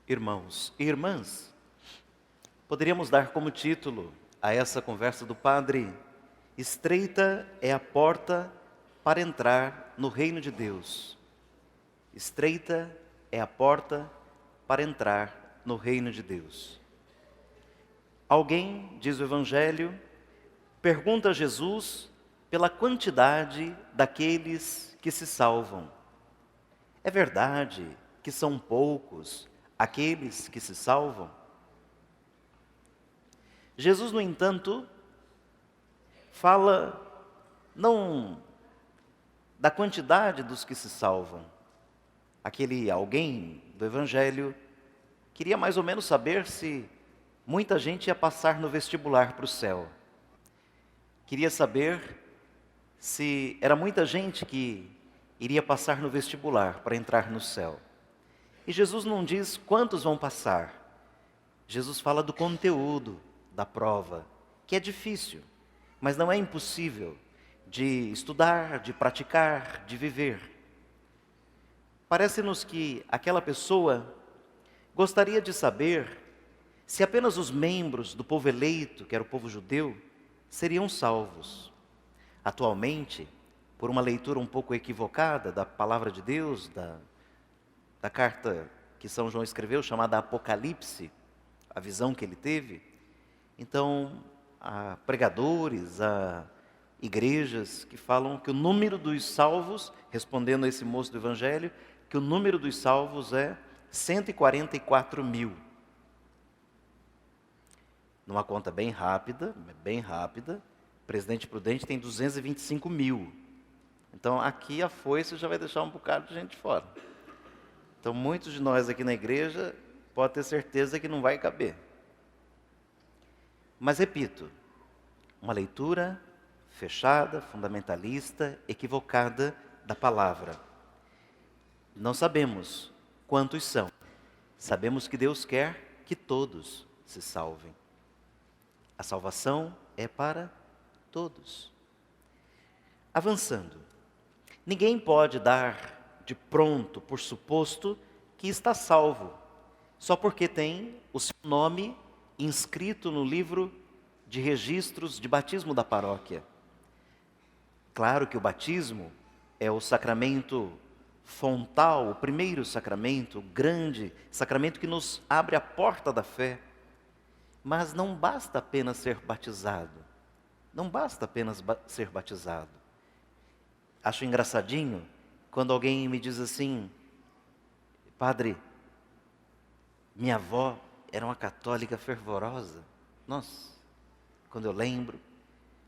Irmãos e irmãs, poderíamos dar como título a essa conversa do Padre: Estreita é a porta para entrar no reino de Deus. Estreita é a porta para entrar no reino de Deus. Alguém, diz o Evangelho, pergunta a Jesus pela quantidade daqueles que se salvam. É verdade que são poucos aqueles que se salvam? Jesus, no entanto, fala não da quantidade dos que se salvam. Aquele alguém do Evangelho queria mais ou menos saber se muita gente ia passar no vestibular para o céu. Queria saber se era muita gente que iria passar no vestibular para entrar no céu. E Jesus não diz quantos vão passar. Jesus fala do conteúdo da prova, que é difícil, mas não é impossível de estudar, de praticar, de viver. Parece-nos que aquela pessoa gostaria de saber se apenas os membros do povo eleito, que era o povo judeu, seriam salvos. Atualmente, por uma leitura um pouco equivocada da palavra de Deus, da carta que São João escreveu, chamada Apocalipse, a visão que ele teve, então há pregadores, há igrejas que falam que o número dos salvos, respondendo a esse moço do Evangelho, que o número dos salvos é 144 mil. Numa conta bem rápida, Presidente Prudente tem 225 mil. Então aqui a foice já vai deixar um bocado de gente fora. Então muitos de nós aqui na igreja podem ter certeza que não vai caber. Mas repito, uma leitura fechada, fundamentalista, equivocada da palavra. Não sabemos quantos são. Sabemos que Deus quer que todos se salvem. A salvação é para todos. Avançando, ninguém pode dar de pronto por suposto que está salvo, só porque tem o seu nome inscrito no livro de registros de batismo da paróquia. Claro que o batismo é o sacramento fontal, o primeiro sacramento, o grande sacramento que nos abre a porta da fé. Mas não basta apenas ser batizado. Não basta apenas ser batizado. Acho engraçadinho quando alguém me diz assim: Padre, minha avó era uma católica fervorosa. Nossa, quando eu lembro,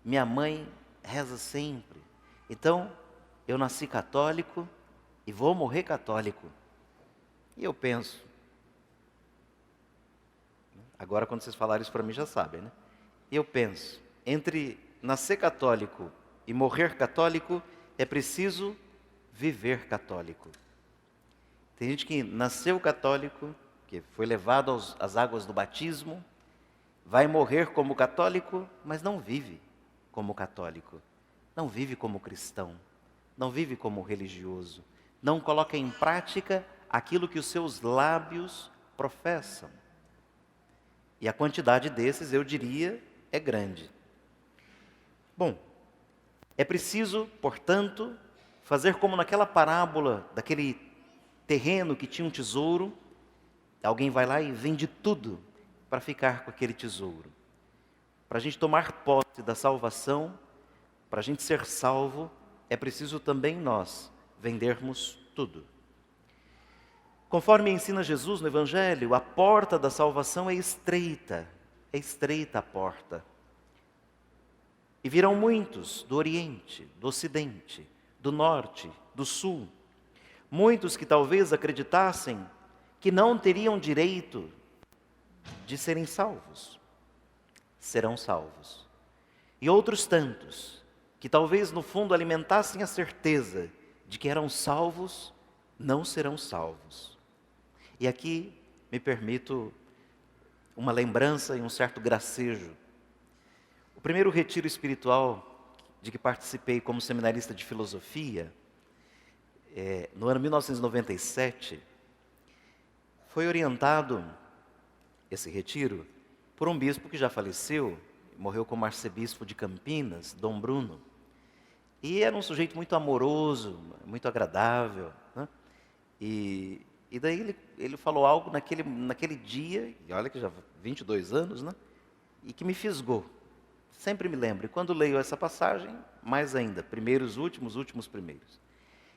minha mãe reza sempre. Então, eu nasci católico e vou morrer católico. E eu penso, agora quando vocês falarem isso para mim já sabem, né? E eu penso, entre nascer católico e morrer católico, é preciso viver católico. Tem gente que nasceu católico, que foi levado às águas do batismo, vai morrer como católico, mas não vive como católico, não vive como cristão, não vive como religioso, não coloca em prática aquilo que os seus lábios professam. E a quantidade desses, eu diria, é grande. Bom, é preciso, portanto, fazer como naquela parábola daquele terreno que tinha um tesouro. Alguém vai lá e vende tudo para ficar com aquele tesouro. Para a gente tomar posse da salvação, para a gente ser salvo, é preciso também nós vendermos tudo. Conforme ensina Jesus no Evangelho, a porta da salvação é estreita a porta. E virão muitos do Oriente, do Ocidente, do Norte, do Sul. Muitos que talvez acreditassem que não teriam direito de serem salvos, serão salvos. E outros tantos, que talvez no fundo alimentassem a certeza de que eram salvos, não serão salvos. E aqui me permito uma lembrança e um certo gracejo. O primeiro retiro espiritual de que participei como seminarista de filosofia, no ano 1997, foi orientado esse retiro por um bispo que já faleceu, morreu como arcebispo de Campinas, Dom Bruno. E era um sujeito muito amoroso, muito agradável, né? E daí ele falou algo naquele dia, e olha que já 22 anos, né? E que me fisgou. Sempre me lembro. E quando leio essa passagem, mais ainda, primeiros, últimos, últimos, primeiros.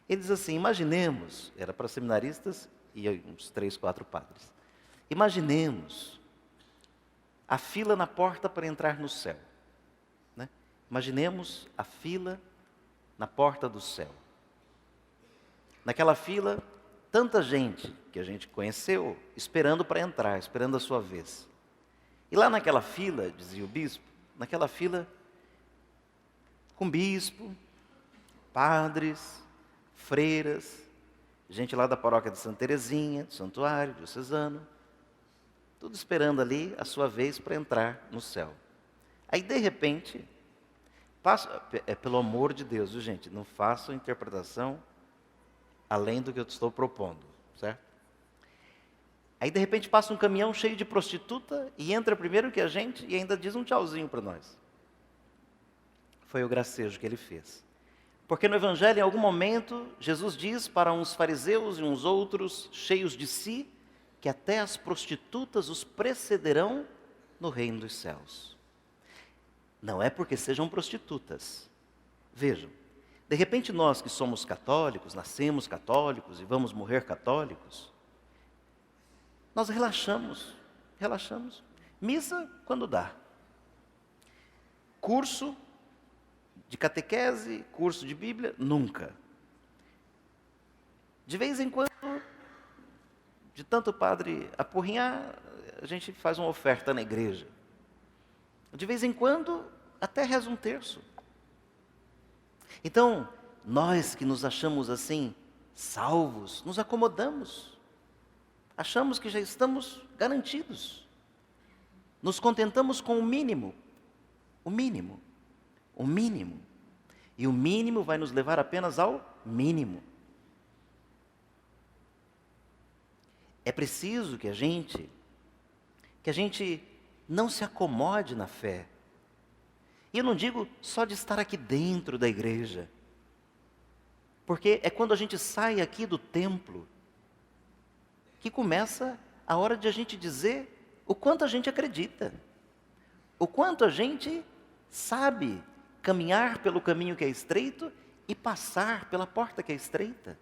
Ele diz assim, imaginemos, era para seminaristas e uns 3, 4 padres. Imaginemos a fila na porta para entrar no céu, né? Imaginemos a fila na porta do céu. Naquela fila, tanta gente que a gente conheceu, esperando para entrar, esperando a sua vez. E lá naquela fila, dizia o bispo, naquela fila, com bispo, padres, freiras, gente lá da paróquia de Santa Teresinha, do santuário, diocesano, tudo esperando ali a sua vez para entrar no céu. Aí, de repente, pelo amor de Deus, viu, gente, não façam interpretação além do que eu estou propondo, certo? Aí, de repente, passa um caminhão cheio de prostituta e entra primeiro que a gente e ainda diz um tchauzinho para nós. Foi o gracejo que ele fez. Porque no Evangelho, em algum momento, Jesus diz para uns fariseus e uns outros, cheios de si, que até as prostitutas os precederão no reino dos céus. Não é porque sejam prostitutas. Vejam, de repente nós que somos católicos, nascemos católicos e vamos morrer católicos, nós relaxamos. Missa quando dá. Curso de catequese, curso de Bíblia, nunca. De vez em quando, de tanto padre apurrinhar, a gente faz uma oferta na igreja. De vez em quando, até reza um terço. Então, nós que nos achamos assim, salvos, nos acomodamos. Achamos que já estamos garantidos. Nos contentamos com o mínimo. O mínimo. O mínimo. E o mínimo vai nos levar apenas ao mínimo. É preciso que a gente não se acomode na fé. E eu não digo só de estar aqui dentro da igreja. Porque é quando a gente sai aqui do templo que começa a hora de a gente dizer o quanto a gente acredita. O quanto a gente sabe caminhar pelo caminho que é estreito e passar pela porta que é estreita.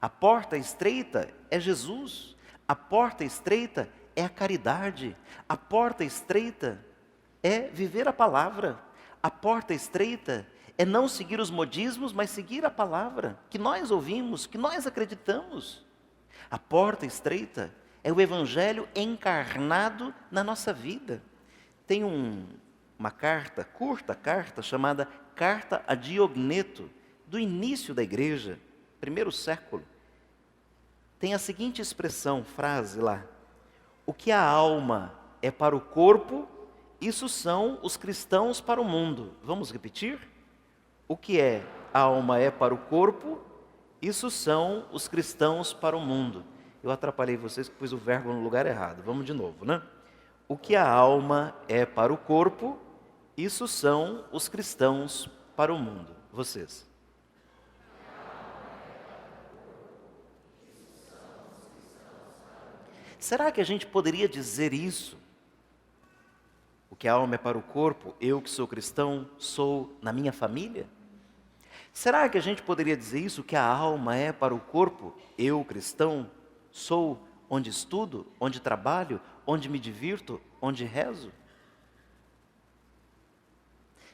A porta estreita é Jesus. A porta estreita é a caridade. A porta estreita é viver a palavra. A porta estreita é não seguir os modismos, mas seguir a palavra que nós ouvimos, que nós acreditamos. A porta estreita é o Evangelho encarnado na nossa vida. Tem uma carta, curta carta, chamada Carta a Diogneto, do início da igreja, primeiro século. Tem a seguinte expressão, frase lá: o que a alma é para o corpo, isso são os cristãos para o mundo. Vamos repetir? O que a alma é para o corpo, isso são os cristãos para o mundo. Eu atrapalhei vocês que pus o verbo no lugar errado. Vamos de novo, né? O que a alma é para o corpo, isso são os cristãos para o mundo. Vocês. Será que a gente poderia dizer isso? O que a alma é para o corpo, eu que sou cristão, sou na minha família? Será que a gente poderia dizer isso? O que a alma é para o corpo, eu cristão, sou onde estudo, onde trabalho, onde me divirto, onde rezo?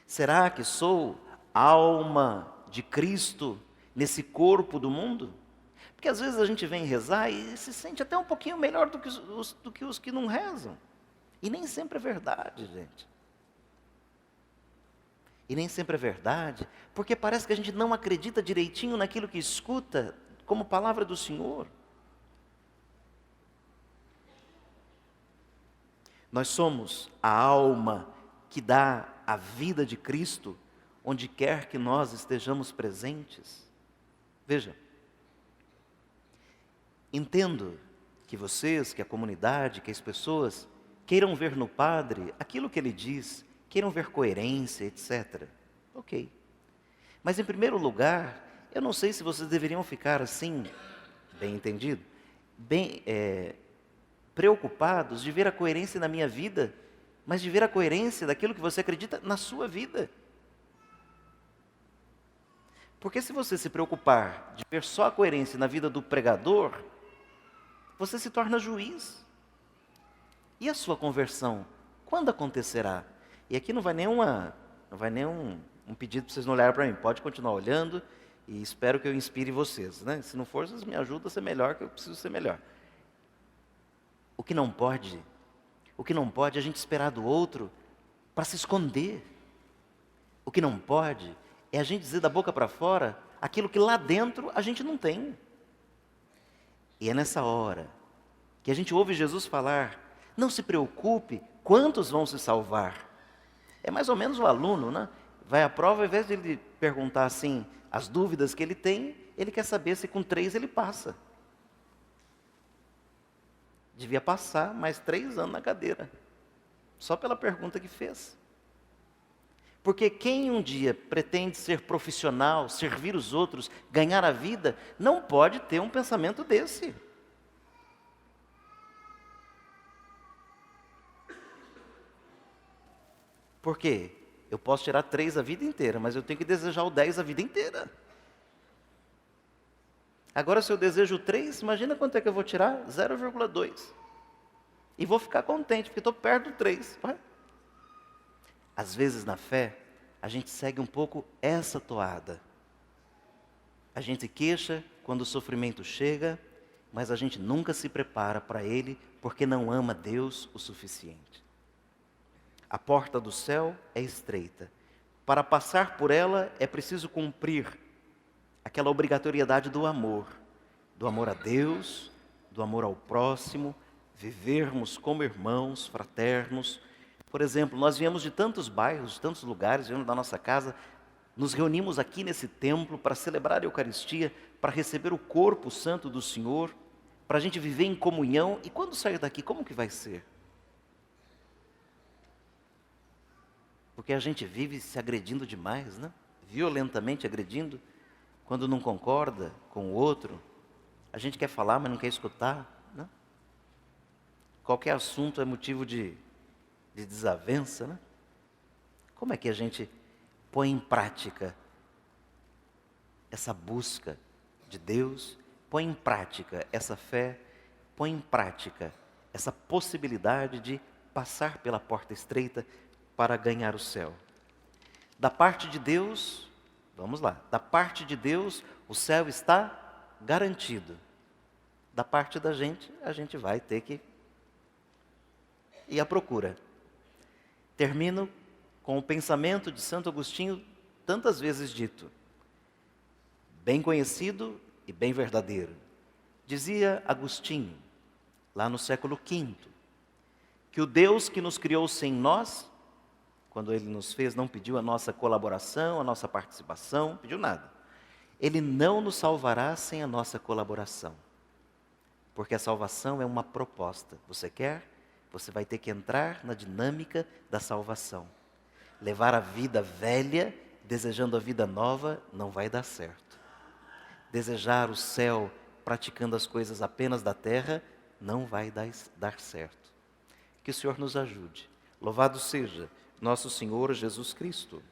Será que sou alma de Cristo nesse corpo do mundo? Porque às vezes a gente vem rezar e se sente até um pouquinho melhor do que os que não rezam. E nem sempre é verdade, gente. E nem sempre é verdade, porque parece que a gente não acredita direitinho naquilo que escuta como palavra do Senhor. Nós somos a alma que dá a vida de Cristo onde quer que nós estejamos presentes. Veja, entendo que vocês, que a comunidade, que as pessoas queiram ver no padre aquilo que ele diz, queiram ver coerência, etc. Ok. Mas em primeiro lugar, eu não sei se vocês deveriam ficar assim, bem entendido, bem preocupados de ver a coerência na minha vida, mas de ver a coerência daquilo que você acredita na sua vida. Porque se você se preocupar de ver só a coerência na vida do pregador, você se torna juiz. E a sua conversão, quando acontecerá? E aqui não vai nenhum pedido para vocês não olharem para mim. Pode continuar olhando e espero que eu inspire vocês, né? Se não for, vocês me ajudam a ser melhor, que eu preciso ser melhor. O que não pode é a gente esperar do outro para se esconder. O que não pode é a gente dizer da boca para fora aquilo que lá dentro a gente não tem. E é nessa hora que a gente ouve Jesus falar: não se preocupe, quantos vão se salvar? É mais ou menos o aluno, né? Vai à prova, ao invés de ele perguntar assim, as dúvidas que ele tem, ele quer saber se com 3 ele passa. Devia passar mais 3 anos na cadeira, só pela pergunta que fez. Porque quem um dia pretende ser profissional, servir os outros, ganhar a vida, não pode ter um pensamento desse. Por quê? Eu posso tirar 3 a vida inteira, mas eu tenho que desejar o 10 a vida inteira. Agora, se eu desejo 3, imagina quanto é que eu vou tirar? 0,2. E vou ficar contente, porque estou perto do 3. Vai. Às vezes, na fé, a gente segue um pouco essa toada. A gente queixa quando o sofrimento chega, mas a gente nunca se prepara para ele, porque não ama Deus o suficiente. A porta do céu é estreita. Para passar por ela, é preciso cumprir aquela obrigatoriedade do amor a Deus, do amor ao próximo, vivermos como irmãos, fraternos. Por exemplo, nós viemos de tantos bairros, de tantos lugares, viemos da nossa casa, nos reunimos aqui nesse templo para celebrar a Eucaristia, para receber o corpo santo do Senhor, para a gente viver em comunhão. E quando sair daqui, como que vai ser? Porque a gente vive se agredindo demais, né? Violentamente agredindo, quando não concorda com o outro. A gente quer falar, mas não quer escutar, né? Qualquer assunto é motivo de desavença, né? Como é que a gente põe em prática essa busca de Deus, põe em prática essa fé, põe em prática essa possibilidade de passar pela porta estreita para ganhar o céu? Da parte de Deus, vamos lá, da parte de Deus o céu está garantido. Da parte da gente, a gente vai ter que ir à procura. Termino com o pensamento de Santo Agostinho, tantas vezes dito, bem conhecido e bem verdadeiro. Dizia Agostinho, lá no século V, que o Deus que nos criou sem nós, quando Ele nos fez, não pediu a nossa colaboração, a nossa participação, não pediu nada. Ele não nos salvará sem a nossa colaboração. Porque a salvação é uma proposta. Você quer? Você vai ter que entrar na dinâmica da salvação. Levar a vida velha, desejando a vida nova, não vai dar certo. Desejar o céu, praticando as coisas apenas da terra, não vai dar certo. Que o Senhor nos ajude. Louvado seja nosso Senhor Jesus Cristo.